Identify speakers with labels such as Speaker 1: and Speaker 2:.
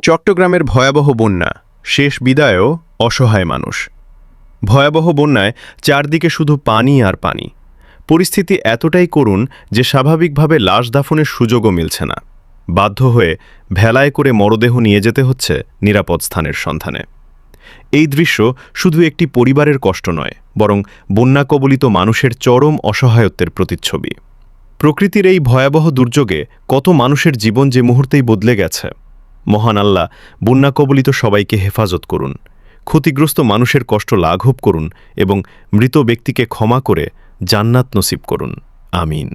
Speaker 1: চট্টগ্রামের ভয়াবহ বন্যা, শেষ বিদায়ও অসহায় মানুষ। ভয়াবহ বন্যায় চারদিকে শুধু পানি আর পানি। পরিস্থিতি এতটাই করুণ যে স্বাভাবিকভাবে লাশ দাফনের সুযোগও মিলছে না। বাধ্য হয়ে ভেলায় করে মরদেহ নিয়ে যেতে হচ্ছে নিরাপদ স্থানের সন্ধানে। এই দৃশ্য শুধু একটি পরিবারের কষ্ট নয়, বরং বন্যা কবলিত মানুষের চরম অসহায়ত্বের প্রতিচ্ছবি। প্রকৃতির এই ভয়াবহ দুর্যোগে কত মানুষের জীবন যে মুহূর্তেই বদলে গেছে। মহান আল্লাহ বন্যা কবলিত সবাইকে হেফাজত করুন, ক্ষতিগ্রস্ত মানুষের কষ্ট লাঘব করুন এবং মৃত ব্যক্তিকে ক্ষমা করে জান্নাত নসিব করুন। আমিন।